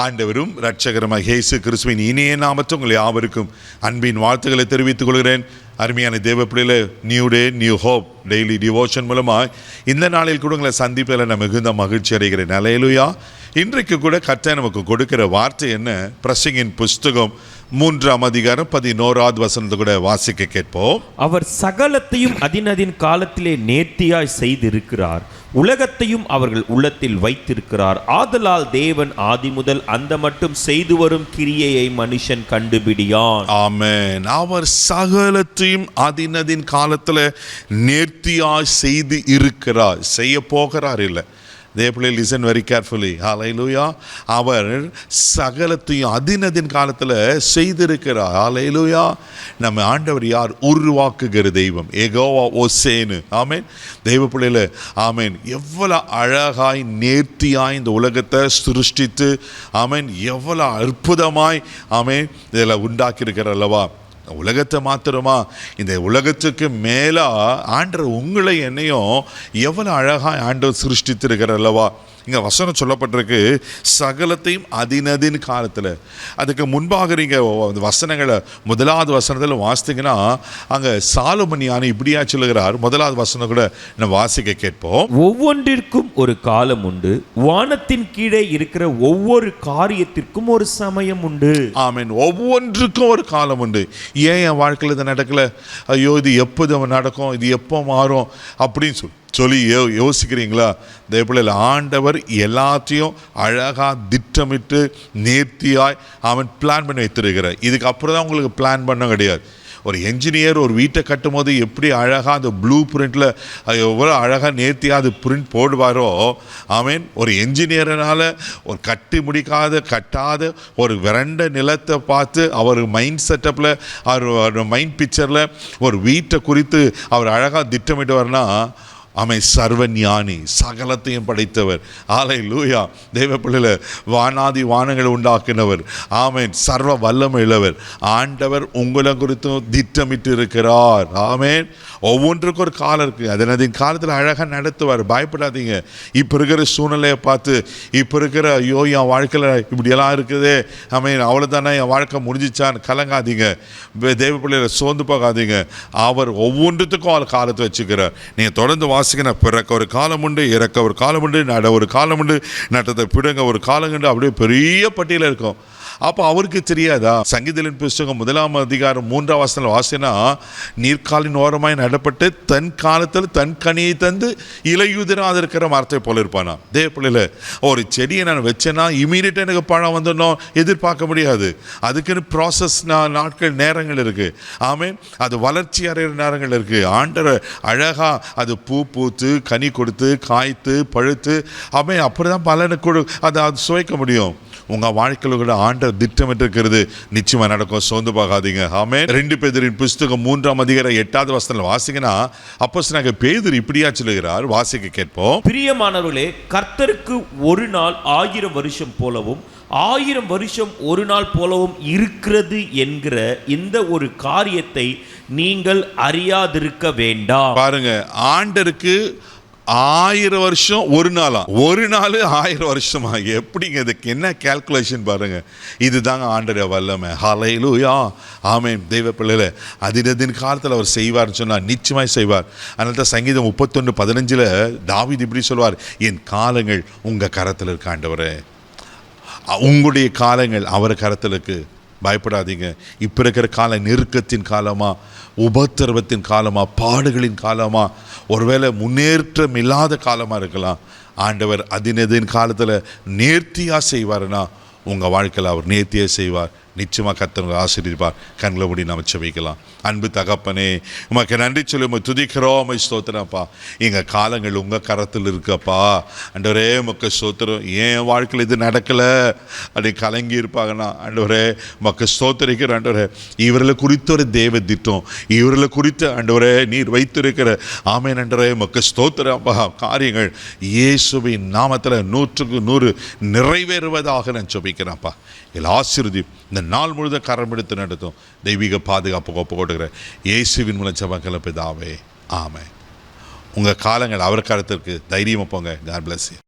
ஆண்டவரும் இரட்சகருமாகிய இயேசு கிறிஸ்துவின் இனிய நாமத்தில் உங்கள் யாவருக்கும் அன்பின் வாழ்த்துக்களை தெரிவித்துக் கொள்கிறேன். அருமையான தேவ பிள்ளைகளே, new day new hope daily devotion மூலமாக இந்த நாளில் கூட உங்களை சந்திப்பில் நான் மிகுந்த மகிழ்ச்சி அடைகிறேன். அல்லேலூயா. இன்றைக்கு கூட கர்த்தர் நமக்கு கொடுக்கிற வார்த்தை என்ன? பிரசங்கின் புஸ்தகம் 3ஆம் அதிகாரம் 11வது வசனத்தை கூட வாசிக்க கேட்போம். அவர் சகலத்தையும் அதினதின் காலத்திலே நேர்த்தியாய் செய்திருக்கிறார், உலகத்தையும் அவர்கள் உள்ளத்தில் வைத்திருக்கிறார். ஆதலால் தேவன் ஆதி முதல் அந்த மட்டும் செய்து வரும் கிரியையை மனுஷன் கண்டுபிடியான். ஆமென். அவர் சகலத்தையும் அதினதின் காலத்துல நேர்த்தியாய் செய்து இருக்கிறார், செய்ய போகிறார் இல்லை. தேவப்பிள்ளை லிசன் வெரி கேர்ஃபுல்லி. ஹல்லேலூயா. அவர் சகலத்தையும் அதினதின் காலத்தில் செய்திருக்கிறார். ஹல்லேலூயா. நம்ம ஆண்டவர் யார்? உருவாக்குகிற தெய்வம், யெகோவா ஓசேனு. ஆமென். தேவப்பிள்ளையில ஆமென். எவ்வளோ அழகாய் நேர்த்தியாய் இந்த உலகத்தை சிருஷ்டித்து ஆமென், எவ்வளோ அற்புதமாய் ஆமென் இதில் உண்டாக்கியிருக்கிறார் அல்லவா. உலகத்தை மாத்திரமா, இந்த உலகத்துக்கு மேலே ஆண்டவர் உங்களை என்னையும் எவ்வளோ அழகாக ஆண்டவர் சிருஷ்டித்திருக்கிறார் அல்லவா. இங்கே வசனம் சொல்லப்பட்டிருக்கு, சகலத்தையும் அதினதின் காலத்தில். அதுக்கு முன்பாக நீங்கள் வசனங்களை 1வது வசனத்தில் வாசித்தீங்கன்னா அங்கே சாலமோன் ஞானி இப்படியா சொல்லுகிறார். 1வது வசனம் கூட நம்ம வாசிக்க கேட்போம். ஒவ்வொன்றிற்கும் ஒரு காலம் உண்டு, வானத்தின் கீழே இருக்கிற ஒவ்வொரு காரியத்திற்கும் ஒரு சமயம் உண்டு. ஆமென். ஒவ்வொன்றுக்கும் ஒரு காலம் உண்டு. ஏன் என் வாழ்க்கையில் இது நடக்கலை, ஐயோ இது எப்போ நடக்கும், இது எப்போ மாறும் அப்படின்னு சொல்லி யோசிக்கிறீங்களா? தேவப்பிள்ளையில் ஆண்டவர் எல்லாத்தையும் அழகாக திட்டமிட்டு நேர்த்தியாய் அவன் பிளான் பண்ணி வைத்திருக்கிறார். இதுக்கு அப்புறம் தான் உங்களுக்கு பிளான் பண்ண கிடையாது. ஒரு என்ஜினியர் ஒரு வீட்டை கட்டும் போது எப்படி அழகாக அந்த ப்ளூ பிரிண்டில் எவ்வளோ அழகாக நேர்த்தியாக அது பிரிண்ட் போடுவாரோ, ஆமீன். ஒரு என்ஜினியர்னால் ஒரு கட்டாத ஒரு விரண்ட நிலத்தை பார்த்து அவர் மைண்ட் செட்டப்பில் அவர் மைண்ட் பிக்சரில் ஒரு வீட்டை குறித்து அவர் அழகாக திட்டமிட்டுவார்னா, ஆமென், சர்வ ஞானி, சகலத்தையும் படைத்தவர். ஹல்லேலூயா. தேவ பிள்ளைகளே, வானாதி வானங்களை உண்டாக்கினவர், ஆமென், சர்வ வல்லமை உள்ளவர் ஆண்டவர் உங்களை குறித்தும் திட்டமிட்டு இருக்கிறார். ஆமென். ஒவ்வொன்றுக்கும் ஒரு காலம் இருக்குது. அதனதின் காலத்தில் அழகாக நடத்துவார். பயப்படாதீங்க. இப்போ இருக்கிற சூழ்நிலையை பார்த்து, இப்போ இருக்கிற ஐயோ என் வாழ்க்கையில் இப்படியெல்லாம் இருக்குது, ஆமென், அவ்வளோதானே என் வாழ்க்கை முடிஞ்சிச்சான்னு கலங்காதீங்க. தேவ பிள்ளைகளை சோர்ந்து போகாதீங்க. அவர் ஒவ்வொன்றுத்துக்கும் அவர் காலத்தை வச்சுக்கிறார். நீங்கள் தொடர்ந்து வாசிக்கிற பிறக்க ஒரு காலம் உண்டு, இறக்க ஒரு காலம் உண்டு, நட ஒரு காலம் உண்டு, நட்டத்தை பிடுங்க ஒரு காலம் உண்டு, அப்படியே பெரிய பட்டியலில் இருக்கும். அப்போ அவருக்கு தெரியாதா? சங்கீதத்தின் புஸ்தகம் 1ஆம் அதிகாரம் 3ஆம் வசனம் வாசினா, நீர்க்காலின் ஓரமாய் நடப்பட்டு தன் காலத்தில் தன் கனியை தந்து இலையுதிராது இருக்கிற மரத்தை போல இருப்பானா. அதே பிள்ளைல ஒரு செடியை நான் வச்சேன்னா இமீடியட்டாக எனக்கு பழம் வந்துடணும் எதிர்பார்க்க முடியாது. அதுக்குன்னு ப்ராசஸ் நாட்கள் நேரங்கள் இருக்குது. ஆமென். அது வளர்ச்சி அடைகிற நேரங்கள் இருக்குது. ஆண்டரை அழகாக அது பூத்து கனி கொடுத்து காய்த்து பழுத்து ஆமென், அப்படி தான் பலனுக்கு அதை சுவைக்க முடியும். உங்கள் வாழ்க்கையில் கூட ஆண்டவர் திட்டமிட்டு இருக்கிறது நிச்சயமாக நடக்கும். சோர்ந்து பார்க்காதீங்க. ஆமென். 2 பேதுருவின் புஸ்தகம் 3ஆம் அதிகாரம் 8வது வசனத்தில் வாசிங்கன்னா, அப்போஸ்தலனாகிய பேதுரு இப்படியா சொல்லுகிறார். வாசிக்க கேட்போம். பிரியமானவர்களே, கர்த்தருக்கு ஒரு நாள் 1000 வருஷம் போலவும் 1000 வருஷம் ஒரு நாள் போலவும் இருக்கிறது என்கிற இந்த ஒரு காரியத்தை நீங்கள் அறியாதிருக்க வேண்டாம். பாருங்க, ஆண்டருக்கு 1000 வருஷம் ஒரு நாளா, ஒரு நாள் 1000 வருஷமா? எப்படிங்க? இதுக்கு என்ன கால்குலேஷன் பாருங்க. இதுதாங்க ஆண்டருடைய வல்லமை. ஹல்லேலூயா. ஆமென். தெய்வ பிள்ளைகளே, அதினதின் காலத்தில் அவர் செய்வார்னு சொன்னார், நிச்சயமாய் செய்வார். அதனால தான் சங்கீதம் 31:15 தாவீது இப்படி சொல்வார், என் காலங்கள் உங்கள் கரத்தில் இருக்க ஆண்டவரே. உங்களுடைய காலங்கள் அவர் கரத்தில் இருக்கு. பயப்படாதீங்க. இப்போ இருக்கிற காலம் நெருக்கத்தின் காலமா, உபத்திரவத்தின் காலமா, பாடுகளின் காலமா, ஒருவேளை முன்னேற்றம் இல்லாத காலமாக இருக்கலாம். ஆண்டவர் அதினதின் காலத்தில் நேர்த்தியாக செய்வார்னா உங்கள் வாழ்க்கையில் அவர் நேர்த்தியாக செய்வார். நிச்சயமாக கர்த்தர் ஆசீர்வதிப்பார். கண்களை மூடி நாம் ஜெபிக்கலாம். அன்பு தகப்பனே, உமக்கு நன்றி சொல்லி உம்மை துதிக்கிறோம், உம்மை ஸ்தோத்திரம்ப்பா. எங்கள் காலங்கள் உங்கள் கரத்தில் இருக்கப்பா. ஆண்டவரே உமக்கு ஸ்தோத்திரம். ஏன் வாழ்க்கையில் இது நடக்கலை அப்படி கலங்கி இருப்பாங்கன்னா, ஆண்டவரே உமக்கு ஸ்தோத்திரிக்கிற. ஆண்டவரே, இவர்களை குறித்த ஒரு தேவ திட்டம், இவர்களை குறித்து ஆண்டவரே நீர் வைத்திருக்கிற ஆமென் ஆண்டவரே உமக்கு ஸ்தோத்திரம்ப்பா. காரியங்கள் இயேசுவின் நாமத்தில் 100க்கு 100 நிறைவேறுவதாக நான் ஜெபிக்கிறேன்ப்பா. எல்லா ஆசீர்வதி இந்த நாள் முழுதும் கரம் எடுத்து நடத்தும். தெய்வீக பாதுகாப்பு ஒப்பு கொடுக்குற இயேசுவின் மூலம் ஜெபங்களை பிதாவே, ஆமென். உங்கள் காலங்கள் அவர் கருத்திற்கு தைரியமாக போங்க. God bless you.